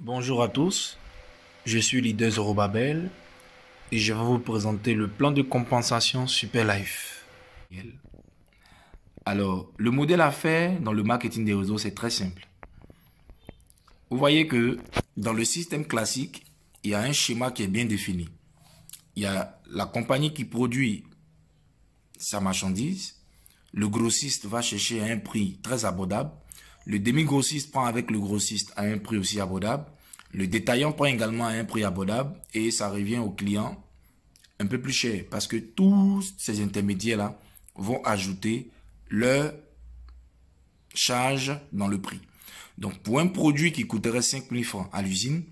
Bonjour à tous, je suis leader Zorobabel et je vais vous présenter le plan de compensation Superlife. Alors, le modèle à faire dans le marketing des réseaux, c'est très simple. Vous voyez que dans le système classique, il y a un schéma qui est bien défini. Il y a la compagnie qui produit sa marchandise, le grossiste va chercher à un prix très abordable, le demi-grossiste prend avec le grossiste à un prix aussi abordable, le détaillant prend également à un prix abordable et ça revient au client un peu plus cher parce que tous ces intermédiaires-là vont ajouter leur charge dans le prix. Donc, pour un produit qui coûterait 5 000 francs à l'usine,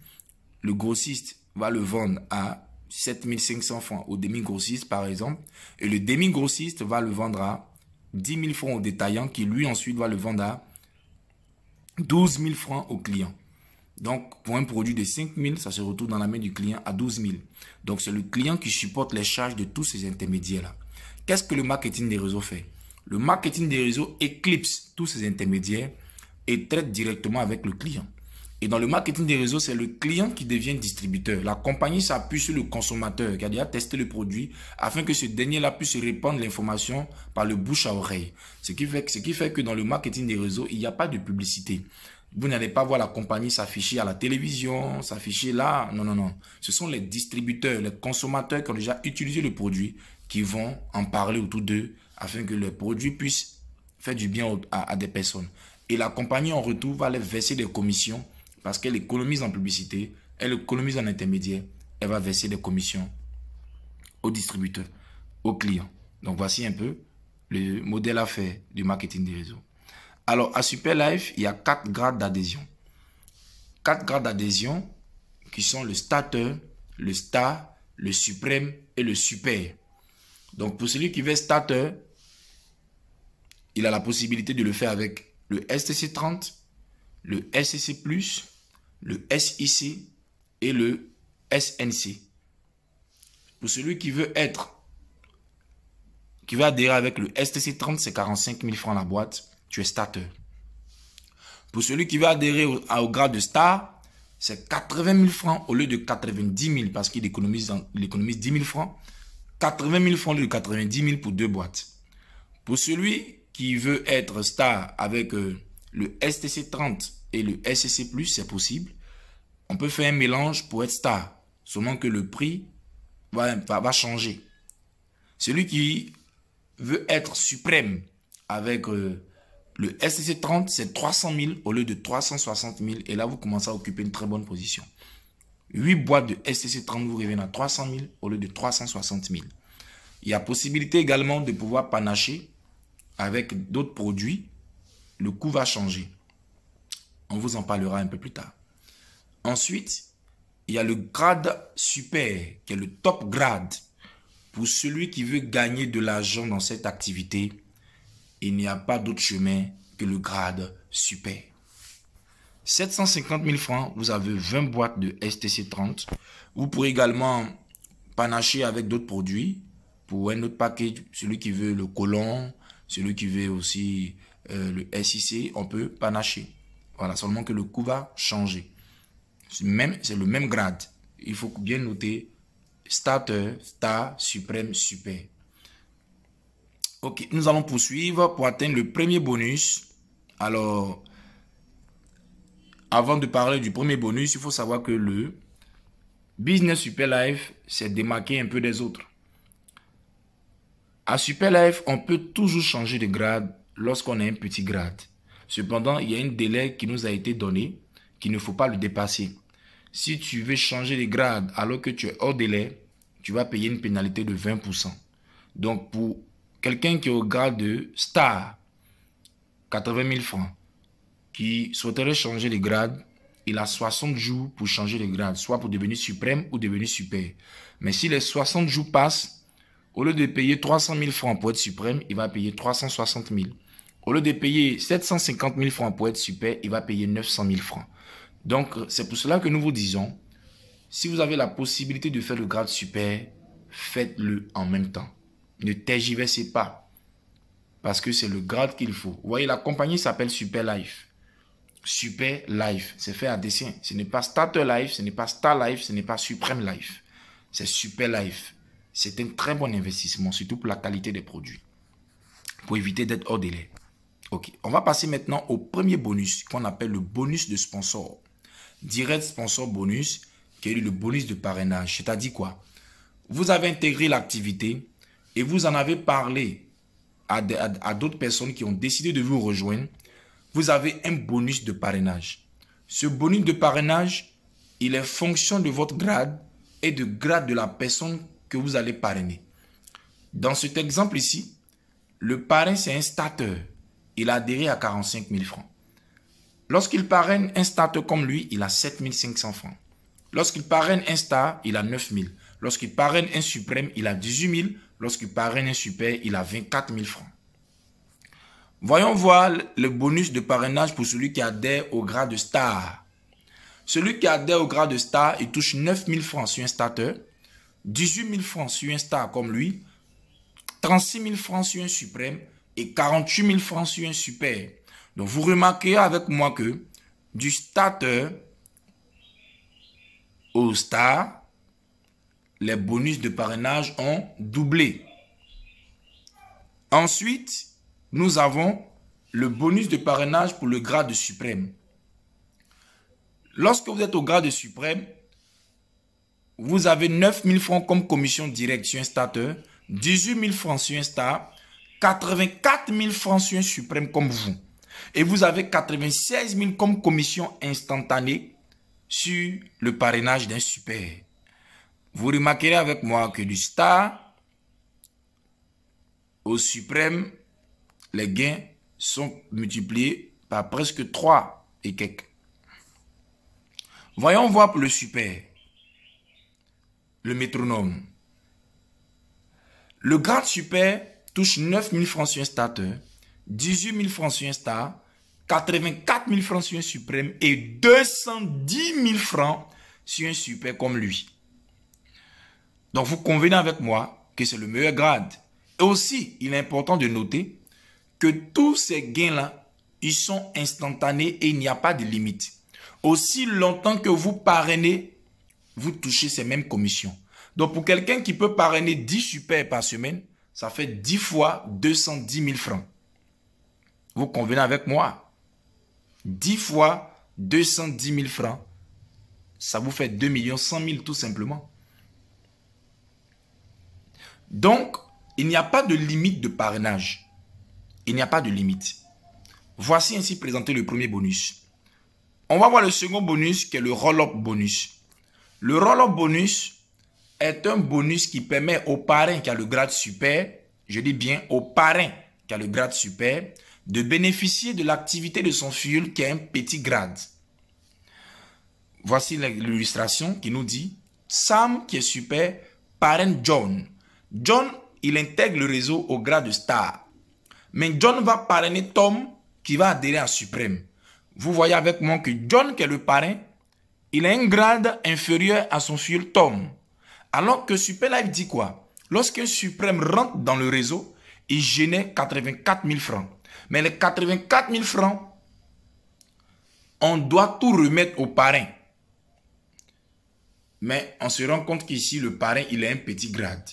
le grossiste va le vendre à 7 500 francs au demi-grossiste, par exemple, et le demi-grossiste va le vendre à 10 000 francs au détaillant qui, lui, ensuite, va le vendre à 12 000 francs au client. Donc, pour un produit de 5 000, ça se retrouve dans la main du client à 12 000. Donc, c'est le client qui supporte les charges de tous ces intermédiaires-là. Qu'est-ce que le marketing des réseaux fait? Le marketing des réseaux éclipse tous ces intermédiaires et traite directement avec le client. Et dans le marketing des réseaux, c'est le client qui devient distributeur. La compagnie s'appuie sur le consommateur qui a déjà testé le produit afin que ce dernier-là puisse répandre l'information par le bouche à oreille. Ce qui fait que dans le marketing des réseaux, il n'y a pas de publicité. Vous n'allez pas voir la compagnie s'afficher à la télévision, s'afficher là. Non, non, non. Ce sont les distributeurs, les consommateurs qui ont déjà utilisé le produit qui vont en parler autour d'eux afin que le produit puisse faire du bien à des personnes. Et la compagnie en retour va les verser des commissions parce qu'elle économise en publicité, elle économise en intermédiaire, elle va verser des commissions aux distributeurs, aux clients. Donc voici un peu le modèle à faire du marketing des réseaux. Alors, à Superlife, il y a 4 grades d'adhésion. 4 grades d'adhésion qui sont le starter, le star, le suprême et le super. Donc, pour celui qui veut starter, il a la possibilité de le faire avec le STC30, le SCC+, le SIC et le SNC. Pour celui qui veut adhérer avec le STC30, c'est 45 000 francs la boîte. Tu es starter. Pour celui qui veut adhérer au grade de star, c'est 80 000 francs au lieu de 90 000 parce qu'il économise 10 000 francs. 80 000 francs au lieu de 90 000 pour 2 boîtes. Pour celui qui veut être star avec le STC30 et le SCC+, c'est possible. On peut faire un mélange pour être star, seulement que le prix va changer. Celui qui veut être suprême avec le STC30, c'est 300 000 au lieu de 360 000. Et là, vous commencez à occuper une très bonne position. 8 boîtes de STC30 vous reviennent à 300 000 au lieu de 360 000. Il y a possibilité également de pouvoir panacher avec d'autres produits. Le coût va changer. On vous en parlera un peu plus tard. Ensuite, il y a le grade super, qui est le top grade. Pour celui qui veut gagner de l'argent dans cette activité, il n'y a pas d'autre chemin que le grade super. 750 000 francs, vous avez 20 boîtes de STC30. Vous pourrez également panacher avec d'autres produits pour un autre package. Celui qui veut le colon, celui qui veut aussi le SIC, on peut panacher. Voilà, seulement que le coût va changer. C'est le même grade. Il faut bien noter starter, star, suprême, super. Ok, nous allons poursuivre pour atteindre le premier bonus. Alors, avant de parler du premier bonus, il faut savoir que le Business Superlife s'est démarqué un peu des autres. À Superlife, on peut toujours changer de grade lorsqu'on a un petit grade. Cependant, il y a un délai qui nous a été donné, qu'il ne faut pas le dépasser. Si tu veux changer de grade alors que tu es hors délai, tu vas payer une pénalité de 20%. Donc, pour quelqu'un qui est au grade de star, 80 000 francs, qui souhaiterait changer de grade, il a 60 jours pour changer de grade, soit pour devenir suprême ou devenir super. Mais si les 60 jours passent, au lieu de payer 300 000 francs pour être suprême, il va payer 360 000. Au lieu de payer 750 000 francs pour être super, il va payer 900 000 francs. Donc, c'est pour cela que nous vous disons, si vous avez la possibilité de faire le grade super, faites-le en même temps. Ne tergiversez pas, parce que c'est le grade qu'il faut. Vous voyez, la compagnie s'appelle Superlife. Super Life. C'est fait à dessein. Ce n'est pas Starter Life, ce n'est pas Star Life, ce n'est pas Supreme Life. C'est Super Life. C'est un très bon investissement, surtout pour la qualité des produits. Pour éviter d'être hors délai. Ok, on va passer maintenant au premier bonus qu'on appelle le bonus de sponsor. Direct sponsor bonus, qui est le bonus de parrainage. C'est-à-dire quoi? Vous avez intégré l'activité et vous en avez parlé à d'autres personnes qui ont décidé de vous rejoindre. Vous avez un bonus de parrainage. Ce bonus de parrainage, il est fonction de votre grade et de grade de la personne que vous allez parrainer. Dans cet exemple ici, le parrain, c'est un starter. Il a adhéré à 45 000 francs. Lorsqu'il parraine un starter comme lui, il a 7 500 francs. Lorsqu'il parraine un star, il a 9 000. Lorsqu'il parraine un suprême, il a 18 000. Lorsqu'il parraine un super, il a 24 000 francs. Voyons voir le bonus de parrainage pour celui qui adhère au grade de star. Celui qui adhère au grade de star, il touche 9 000 francs sur un starter, 18 000 francs sur un star comme lui, 36 000 francs sur un suprême et 48 000 francs sur un super. Donc, vous remarquez avec moi que du starter au star, les bonus de parrainage ont doublé. Ensuite, nous avons le bonus de parrainage pour le grade de suprême. Lorsque vous êtes au grade de suprême, vous avez 9 000 francs comme commission directe sur un starter, 18 000 francs sur un star, 84 000 francs sur un suprême comme vous. Et vous avez 96 000 comme commission instantanée sur le parrainage d'un super. Vous remarquerez avec moi que du star au suprême, les gains sont multipliés par presque 3 et quelques. Voyons voir pour le super, le métronome. Le grade super touche 9 000 francs sur un starter, 18 000 francs sur un star, 84 000 francs sur un suprême et 210 000 francs sur un super comme lui. Donc, vous convenez avec moi que c'est le meilleur grade. Et aussi, il est important de noter que tous ces gains-là, ils sont instantanés et il n'y a pas de limite. Aussi longtemps que vous parrainez, vous touchez ces mêmes commissions. Donc, pour quelqu'un qui peut parrainer 10 super par semaine, ça fait 10 fois 210 000 francs. Vous convenez avec moi? 10 fois 210 000 francs, ça vous fait 2 100 000 tout simplement. Donc, il n'y a pas de limite de parrainage. Il n'y a pas de limite. Voici ainsi présenté le premier bonus. On va voir le second bonus qui est le roll-up bonus. Le roll-up bonus est un bonus qui permet au parrain qui a le grade super, je dis bien au parrain qui a le grade super, de bénéficier de l'activité de son fuel qui a un petit grade. Voici l'illustration qui nous dit Sam qui est super parraine John. John, il intègre le réseau au grade de star. Mais John va parrainer Tom qui va adhérer à suprême. Vous voyez avec moi que John qui est le parrain, il a un grade inférieur à son fuel Tom. Alors que Super Life dit quoi? Lorsqu'un suprême rentre dans le réseau, il génère 84 000 francs. Mais les 84 000 francs, on doit tout remettre au parrain. Mais on se rend compte qu'ici, le parrain, il a un petit grade.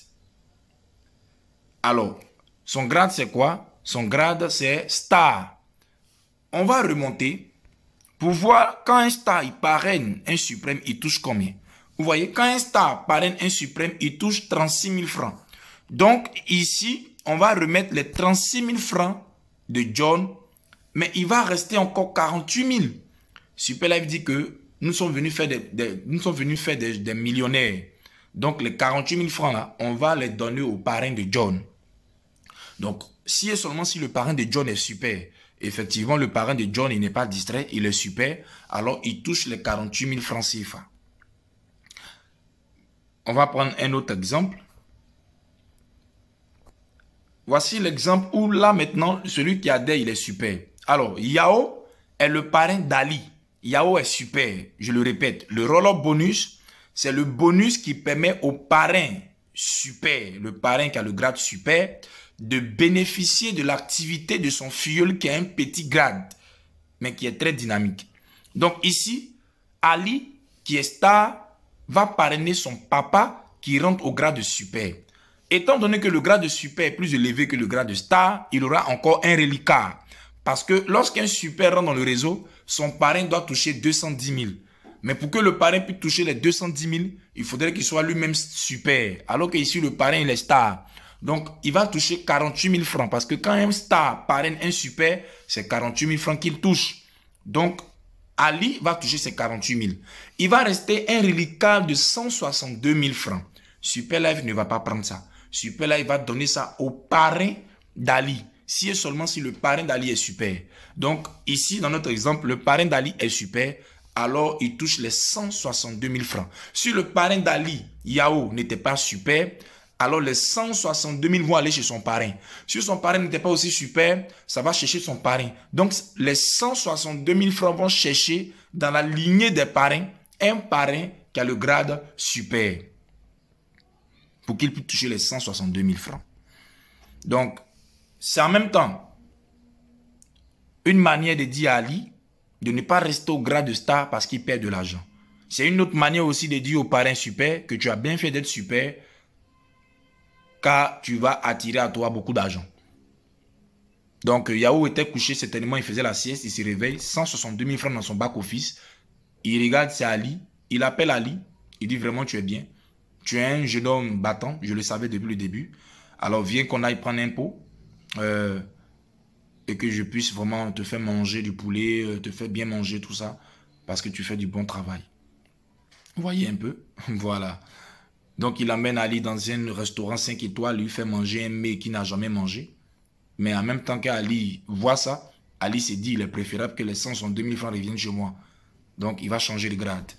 Alors, son grade, c'est quoi? Son grade, c'est star. On va remonter pour voir quand un star, il parraine un suprême, il touche combien? Vous voyez, quand un star parraine un suprême, il touche 36 000 francs. Donc, ici, on va remettre les 36 000 francs de John, mais il va rester encore 48 000. Super Life dit que nous sommes venus faire des millionnaires. Donc, les 48 000 francs là, on va les donner au parrain de John. Donc, si et seulement si le parrain de John est super, effectivement, le parrain de John, il n'est pas distrait, il est super, alors il touche les 48 000 francs CFA. On va prendre un autre exemple. Voici l'exemple où là maintenant, celui qui adhère, il est super. Alors, Yao est le parrain d'Ali. Yao est super. Je le répète, le roll-up bonus, c'est le bonus qui permet au parrain super, le parrain qui a le grade super, de bénéficier de l'activité de son filleul qui a un petit grade, mais qui est très dynamique. Donc ici, Ali, qui est star, va parrainer son papa qui rentre au grade de super. Étant donné que le grade de super est plus élevé que le grade de star, il aura encore un reliquat. Parce que lorsqu'un super rentre dans le réseau, son parrain doit toucher 210 000. Mais pour que le parrain puisse toucher les 210 000, il faudrait qu'il soit lui-même super. Alors que ici, le parrain, il est star. Donc, il va toucher 48 000 francs. Parce que quand un star parraine un super, c'est 48 000 francs qu'il touche. Donc, Ali va toucher ses 48 000. Il va rester un reliquat de 162 000 francs. Super Life ne va pas prendre ça. Super Life va donner ça au parrain d'Ali. Si et seulement si le parrain d'Ali est super. Donc, ici, dans notre exemple, le parrain d'Ali est super. Alors, il touche les 162 000 francs. Si le parrain d'Ali, Yao, n'était pas super, alors les 162 000 vont aller chez son parrain. Si son parrain n'était pas aussi super, ça va chercher son parrain. Donc, les 162 000 francs vont chercher dans la lignée des parrains, un parrain qui a le grade super. Pour qu'il puisse toucher les 162 000 francs. Donc, c'est en même temps une manière de dire à Ali de ne pas rester au grade de star parce qu'il perd de l'argent. C'est une autre manière aussi de dire au parrain super que tu as bien fait d'être super car tu vas attirer à toi beaucoup d'argent. Donc, Yao était couché certainement, il faisait la sieste, il se réveille, 162 000 francs dans son back-office. Il regarde, c'est Ali, il appelle Ali, il dit vraiment tu es bien. Tu es un jeune homme battant, je le savais depuis le début. Alors, viens qu'on aille prendre un pot. Et que je puisse vraiment te faire manger du poulet, te faire bien manger tout ça, parce que tu fais du bon travail. Vous voyez un peu? Voilà. Donc, il amène Ali dans un restaurant 5 étoiles, lui fait manger un mets qu'il n'a jamais mangé. Mais en même temps qu'Ali voit ça, Ali s'est dit, il est préférable que les 162 000 francs reviennent chez moi. Donc, il va changer de grade.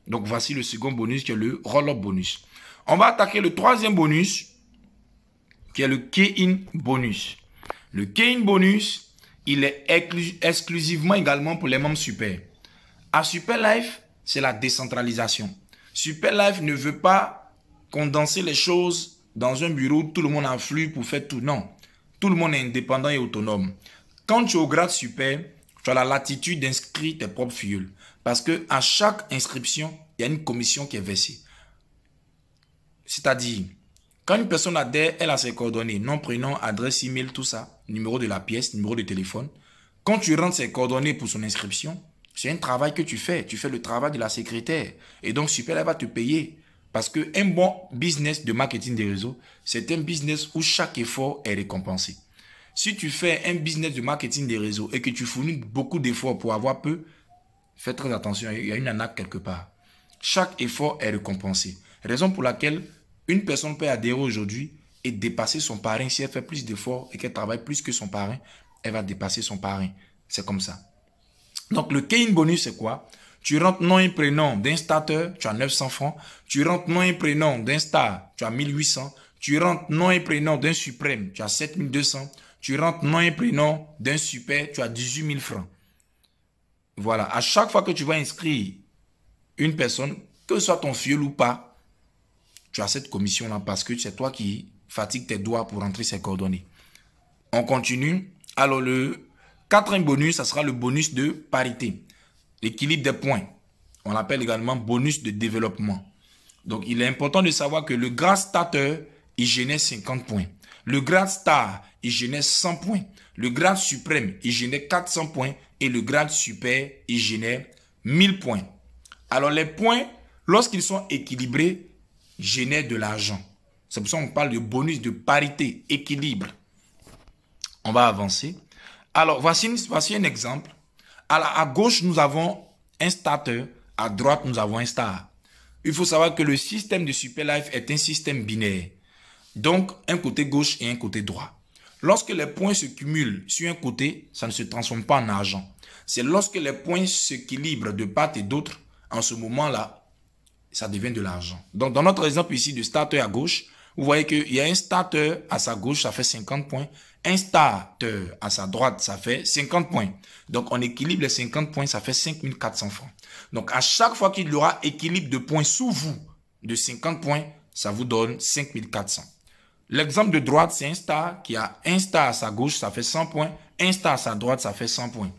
Donc, voici le second bonus qui est le roll-up bonus. On va attaquer le troisième bonus, qui est le key-in bonus. Le key-in bonus, il est exclusivement également pour les membres super. À Super Life, c'est la décentralisation. Super Life ne veut pas condenser les choses dans un bureau où tout le monde afflue pour faire tout. Non, tout le monde est indépendant et autonome. Quand tu es au grade super, tu as la latitude d'inscrire tes propres filleuls. Parce que à chaque inscription, il y a une commission qui est versée. C'est-à-dire, quand une personne adhère, elle a ses coordonnées, nom, prénom, adresse, email, tout ça, numéro de la pièce, numéro de téléphone. Quand tu rentres ses coordonnées pour son inscription, c'est un travail que tu fais. Tu fais le travail de la secrétaire. Et donc, Super Life va te payer. Parce qu'un bon business de marketing des réseaux, c'est un business où chaque effort est récompensé. Si tu fais un business de marketing des réseaux et que tu fournis beaucoup d'efforts pour avoir peu, fais très attention, il y a une arnaque quelque part. Chaque effort est récompensé. Raison pour laquelle une personne peut adhérer aujourd'hui et dépasser son parrain. Si elle fait plus d'efforts et qu'elle travaille plus que son parrain, elle va dépasser son parrain. C'est comme ça. Donc, le key-in bonus, c'est quoi? Tu rentres nom et prénom d'un starter, tu as 900 francs. Tu rentres nom et prénom d'un star, tu as 1800. Tu rentres nom et prénom d'un suprême, tu as 7200. Tu rentres nom et prénom d'un super, tu as 18 000 francs. Voilà. À chaque fois que tu vas inscrire une personne, que ce soit ton filleul ou pas, tu as cette commission-là parce que c'est toi qui fatigue tes doigts pour rentrer ses coordonnées. On continue. Alors, le quatrième bonus, ça sera le bonus de parité. L'équilibre des points. On l'appelle également bonus de développement. Donc, il est important de savoir que le grade starter, il génère 50 points. Le grade star, il génère 100 points. Le grade suprême, il génère 400 points. Et le grade super, il génère 1000 points. Alors, les points, lorsqu'ils sont équilibrés, génèrent de l'argent. C'est pour ça qu'on parle de bonus de parité, équilibre. On va avancer. Alors, voici un exemple. À gauche, nous avons un starter. À droite, nous avons un star. Il faut savoir que le système de Super Life est un système binaire. Donc, un côté gauche et un côté droit. Lorsque les points se cumulent sur un côté, ça ne se transforme pas en argent. C'est lorsque les points s'équilibrent de part et d'autre, en ce moment-là, ça devient de l'argent. Donc, dans notre exemple ici de starter à gauche, vous voyez qu'il y a un starter à sa gauche, ça fait 50 points. Un starter à sa droite, ça fait 50 points. Donc, on équilibre les 50 points, ça fait 5400 francs. Donc, à chaque fois qu'il y aura équilibre de points sous vous de 50 points, ça vous donne 5400. L'exemple de droite, c'est un star qui a un star à sa gauche, ça fait 100 points. Un star à sa droite, ça fait 100 points.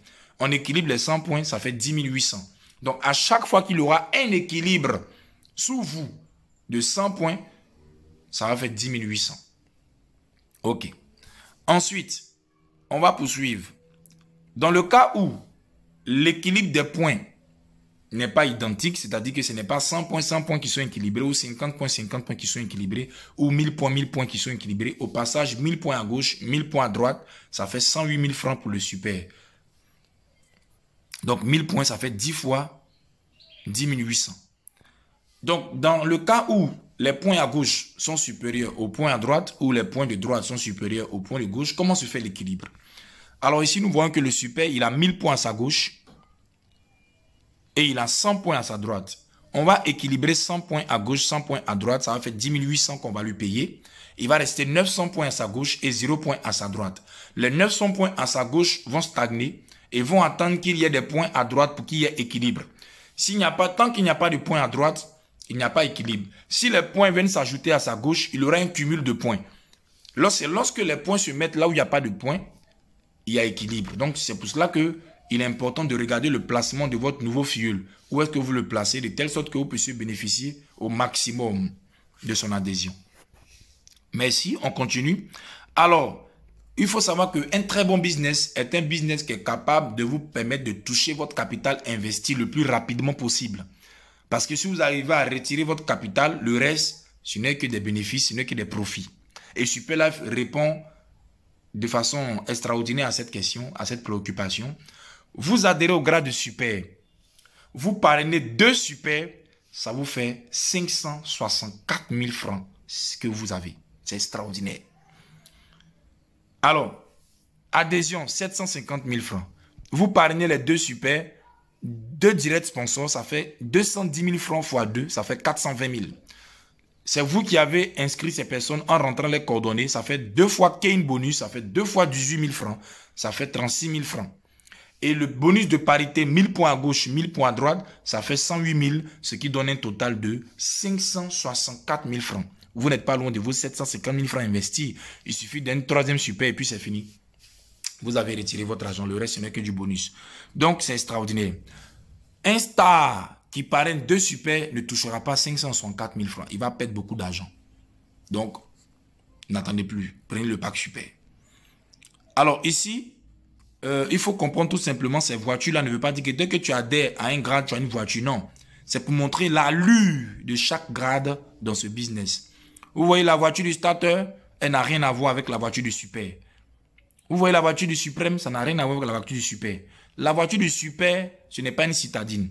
on équilibre les 100 points, ça fait 10 800. Donc, à chaque fois qu'il y aura un équilibre sous vous de 100 points, ça va faire 10 800. OK. Ensuite, on va poursuivre. Dans le cas où l'équilibre des points n'est pas identique, c'est-à-dire que ce n'est pas 100 points qui sont équilibrés, ou 50 points qui sont équilibrés, ou 1000 points qui sont équilibrés. Au passage, 1000 points à gauche, 1000 points à droite, ça fait 108 000 francs pour le super. Donc, 1000 points, ça fait 10 fois 10 800. Donc, dans le cas où les points à gauche sont supérieurs aux points à droite, ou les points de droite sont supérieurs aux points de gauche, comment se fait l'équilibre? Alors ici, nous voyons que le super, il a 1000 points à sa gauche, et il a 100 points à sa droite. On va équilibrer 100 points à gauche, 100 points à droite. Ça va faire 10 800 qu'on va lui payer. Il va rester 900 points à sa gauche et 0 points à sa droite. Les 900 points à sa gauche vont stagner et vont attendre qu'il y ait des points à droite pour qu'il y ait équilibre. Tant qu'il n'y a pas de points à droite, il n'y a pas d'équilibre. Si les points viennent s'ajouter à sa gauche, il aura un cumul de points. Lorsque les points se mettent là où il n'y a pas de points, il y a équilibre. Donc, c'est pour cela que il est important de regarder le placement de votre nouveau filleul. Où est-ce que vous le placez de telle sorte que vous puissiez bénéficier au maximum de son adhésion. Merci, on continue. Alors, il faut savoir qu'un très bon business est un business qui est capable de vous permettre de toucher votre capital investi le plus rapidement possible. Parce que si vous arrivez à retirer votre capital, le reste, ce n'est que des bénéfices, ce n'est que des profits. Et Superlife répond de façon extraordinaire à cette question, à cette préoccupation. Vous adhérez au grade de super. Vous parrainez 2 super, ça vous fait 564 000 francs, ce que vous avez. C'est extraordinaire. Alors, adhésion, 750 000 francs. Vous parrainez les 2 super, 2 directs sponsors, ça fait 210 000 francs x 2, ça fait 420 000. C'est vous qui avez inscrit ces personnes en rentrant les coordonnées, ça fait 2 fois Kane bonus, ça fait 2 fois 18 000 francs, ça fait 36 000 francs. Et le bonus de parité, 1000 points à gauche, 1000 points à droite, ça fait 108 000, ce qui donne un total de 564 000 francs. Vous n'êtes pas loin de vos 750 000 francs investis. Il suffit d'un 3e super et puis c'est fini. Vous avez retiré votre argent. Le reste, ce n'est que du bonus. Donc, c'est extraordinaire. Un star qui parraine 2 super ne touchera pas 564 000 francs. Il va perdre beaucoup d'argent. Donc, n'attendez plus. Prenez le pack super. Alors, ici, il faut comprendre tout simplement ces voitures-là ne veut pas dire que dès que tu adhères à un grade, tu as une voiture. Non. C'est pour montrer l'allure de chaque grade dans ce business. Vous voyez la voiture du starter, elle n'a rien à voir avec la voiture du super. Vous voyez la voiture du suprême, ça n'a rien à voir avec la voiture du super. La voiture du super, ce n'est pas une citadine.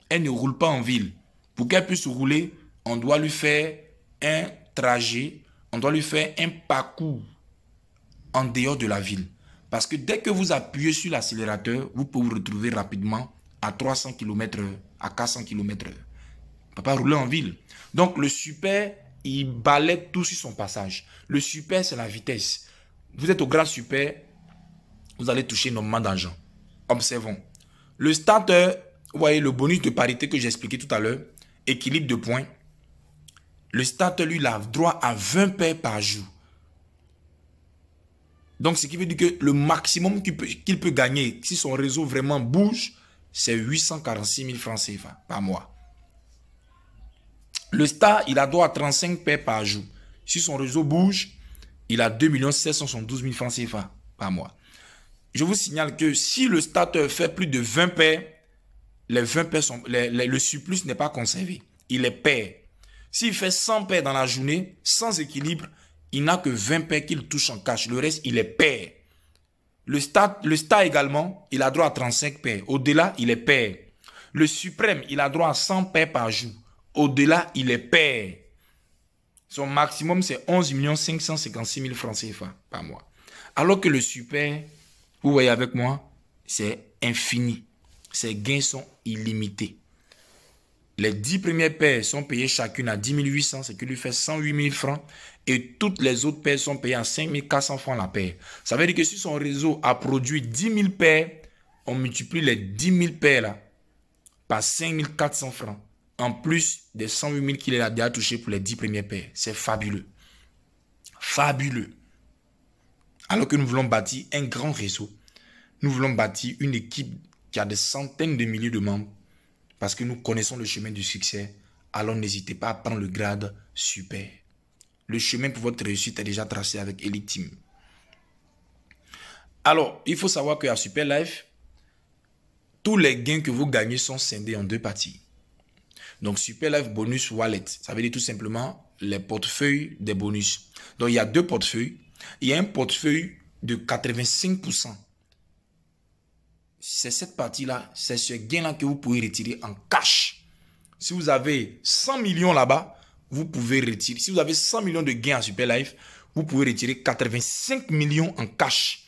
Elle ne roule pas en ville. Pour qu'elle puisse rouler, on doit lui faire un trajet, on doit lui faire un parcours en dehors de la ville. Parce que dès que vous appuyez sur l'accélérateur, vous pouvez vous retrouver rapidement à 300 km/h, à 400 km/h. On ne peut pas rouler en ville. Donc le super, il balaie tout sur son passage. Le super, c'est la vitesse. Vous êtes au grade super, vous allez toucher énormément d'argent. Observons. Le starter, vous voyez le bonus de parité que j'ai expliqué tout à l'heure, équilibre de points. Le starter, lui, il a droit à 20 paires par jour. Donc, ce qui veut dire que le maximum qu'il peut gagner, si son réseau vraiment bouge, c'est 846 000 francs CFA par mois. Le star, il a droit à 35 paires par jour. Si son réseau bouge, il a 2 772 000 francs CFA par mois. Je vous signale que si le starter fait plus de 20 paires, les 20 paires le surplus n'est pas conservé. Il est paire. S'il fait 100 paires dans la journée, sans équilibre, il n'a que 20 paires qu'il touche en cash. Le reste, il est paire. Le star également, il a droit à 35 paires. Au-delà, il est paire. Le suprême, il a droit à 100 paires par jour. Au-delà, il est paire. Son maximum, c'est 11 556 000 francs CFA par mois. Alors que le super, vous voyez avec moi, c'est infini. Ses gains sont illimités. Les 10 premières paires sont payées chacune à 10 800, ce qui lui fait 108 000 francs. Et toutes les autres paires sont payées à 5 400 francs la paire. Ça veut dire que si son réseau a produit 10 000 paires, on multiplie les 10 000 paires là, par 5 400 francs. En plus des 108 000 qu'il a déjà touché pour les 10 premières paires. C'est fabuleux. Fabuleux. Alors que nous voulons bâtir un grand réseau. Nous voulons bâtir une équipe qui a des centaines de milliers de membres, parce que nous connaissons le chemin du succès, alors n'hésitez pas à prendre le grade super. Le chemin pour votre réussite est déjà tracé avec Elite Team. Alors, il faut savoir qu'à Super Life, tous les gains que vous gagnez sont scindés en deux parties. Donc, Super Life Bonus Wallet, ça veut dire tout simplement les portefeuilles des bonus. Donc, il y a deux portefeuilles. Il y a un portefeuille de 85%. C'est cette partie-là, c'est ce gain-là que vous pouvez retirer en cash. Si vous avez 100 millions là-bas, vous pouvez retirer. Si vous avez 100 millions de gains à Super Life, vous pouvez retirer 85 millions en cash.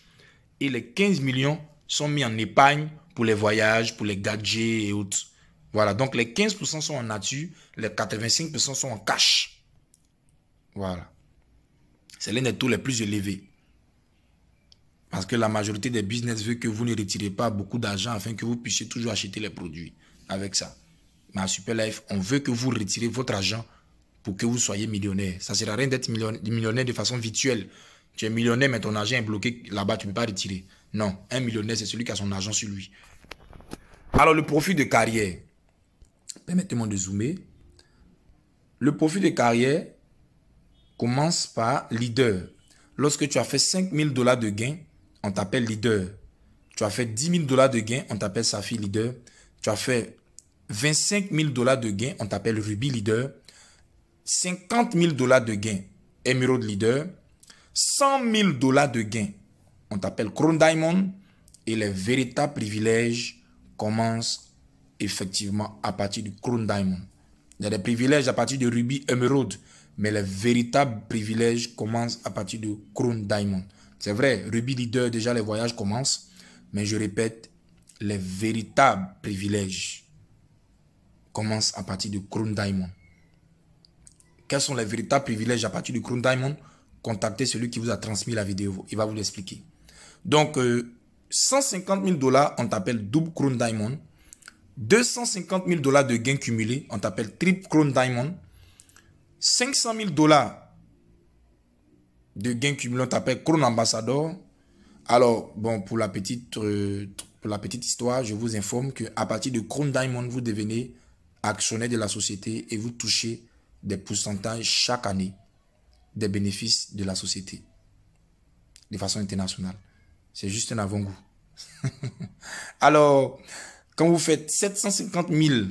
Et les 15 millions sont mis en épargne pour les voyages, pour les gadgets et autres. Voilà, donc les 15% sont en nature, les 85% sont en cash. Voilà. C'est l'un des taux les plus élevés. Parce que la majorité des business veut que vous ne retirez pas beaucoup d'argent afin que vous puissiez toujours acheter les produits avec ça. Mais à Super Life, on veut que vous retirez votre argent pour que vous soyez millionnaire. Ça ne sert à rien d'être millionnaire de façon virtuelle. Tu es millionnaire, mais ton argent est bloqué là-bas, tu ne peux pas retirer. Non, un millionnaire, c'est celui qui a son argent sur lui. Alors, le profit de carrière. Permettez-moi de zoomer. Le profit de carrière commence par leader. Lorsque tu as fait 5 000 $ de gain, on t'appelle leader. Tu as fait 10 000 $ de gain, on t'appelle Safi leader. Tu as fait 25 000 $ de gain, on t'appelle Ruby leader. 50 000 $ de gain, Emerald leader. 100 000 $ de gain, on t'appelle Crown Diamond. Et les véritables privilèges commencent effectivement à partir du Crown Diamond. Il y a des privilèges à partir de Ruby Emerald, mais les véritables privilèges commencent à partir de Crown Diamond. C'est vrai, Ruby Leader, déjà les voyages commencent, mais je répète, les véritables privilèges commencent à partir de Crown Diamond. Quels sont les véritables privilèges à partir de Crown Diamond? Contactez celui qui vous a transmis la vidéo, il va vous l'expliquer. Donc, 150 000 $, on t'appelle double Crown Diamond. 250 000 $ de gains cumulés, on t'appelle triple Crown Diamond. 500 000 $ de gains cumulés, on t'appelle Crown Ambassador. Alors, bon, pour la petite histoire, je vous informe qu'à partir de Crown Diamond, vous devenez actionnaire de la société et vous touchez des pourcentages chaque année des bénéfices de la société de façon internationale. C'est juste un avant-goût. Alors, quand vous faites 750 000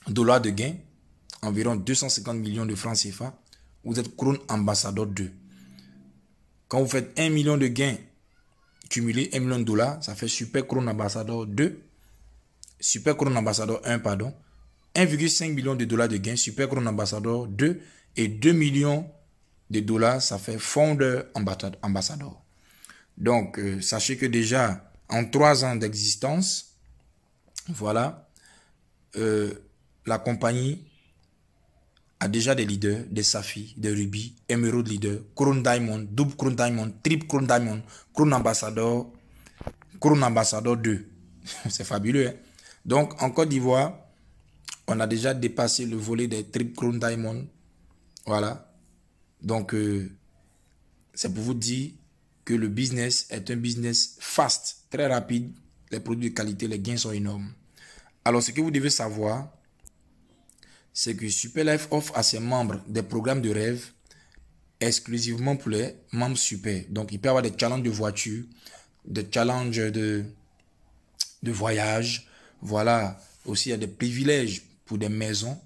$ de gains, environ 250 millions de francs CFA, vous êtes Crown Ambassador 2. Quand vous faites 1 million de gains cumulés, 1 million de $, ça fait Super Crown Ambassador 2. Super Crown Ambassador 1, pardon. 1,5 million de $ de gains, Super Crown Ambassador 2. Et 2 millions de $, ça fait Founder Ambassador. Donc, sachez que déjà, en 3 ans d'existence, voilà, la compagnie a déjà des leaders, des Safi, des Ruby, Emerald leader, Crown Diamond, double Crown Diamond, triple Crown Diamond, Crown Ambassador 2. C'est fabuleux, hein? Donc, en Côte d'Ivoire, on a déjà dépassé le volet des triple Crown Diamond. Voilà. Donc, c'est pour vous dire que le business est un business fast, très rapide. Les produits de qualité, les gains sont énormes. Alors, ce que vous devez savoir, c'est que Super Life offre à ses membres des programmes de rêve exclusivement pour les membres Super. Donc, il peut y avoir des challenges de voiture, des challenges de voyage. Voilà. Aussi, il y a des privilèges pour des maisons.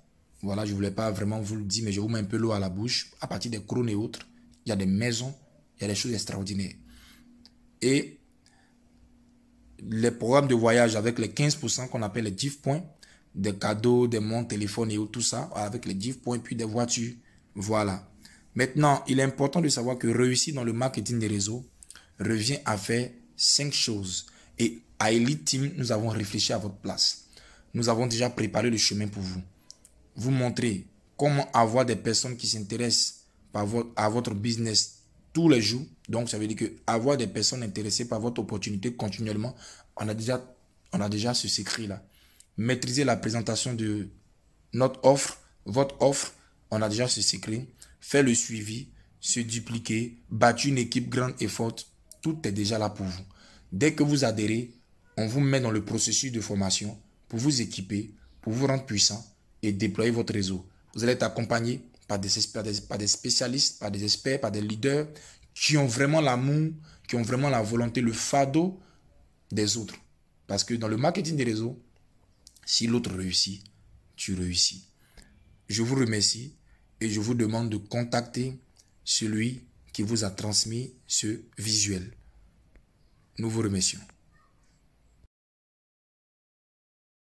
Voilà, je ne voulais pas vraiment vous le dire, mais je vous mets un peu l'eau à la bouche. À partir des crônes et autres, il y a des maisons, il y a des choses extraordinaires. Et les programmes de voyage avec les 15% qu'on appelle les GIF points, des cadeaux, des montres, téléphones et tout ça, avec les GIF points, puis des voitures. Voilà. Maintenant, il est important de savoir que réussir dans le marketing des réseaux revient à faire 5 choses. Et à Elite Team, nous avons réfléchi à votre place. Nous avons déjà préparé le chemin pour vous. Vous montrer comment avoir des personnes qui s'intéressent à votre business tous les jours. Donc, ça veut dire que avoir des personnes intéressées par votre opportunité continuellement, on a déjà ce secret-là. Maîtriser la présentation de notre offre, votre offre, on a déjà ce secret. Faire le suivi, se dupliquer, bâtir une équipe grande et forte, tout est déjà là pour vous. Dès que vous adhérez, on vous met dans le processus de formation pour vous équiper, pour vous rendre puissant et déployer votre réseau. Vous allez être accompagné par des spécialistes, par des experts, par des leaders qui ont vraiment l'amour, qui ont vraiment la volonté, le fardeau des autres. Parce que dans le marketing des réseaux, si l'autre réussit, tu réussis. Je vous remercie et je vous demande de contacter celui qui vous a transmis ce visuel. Nous vous remercions.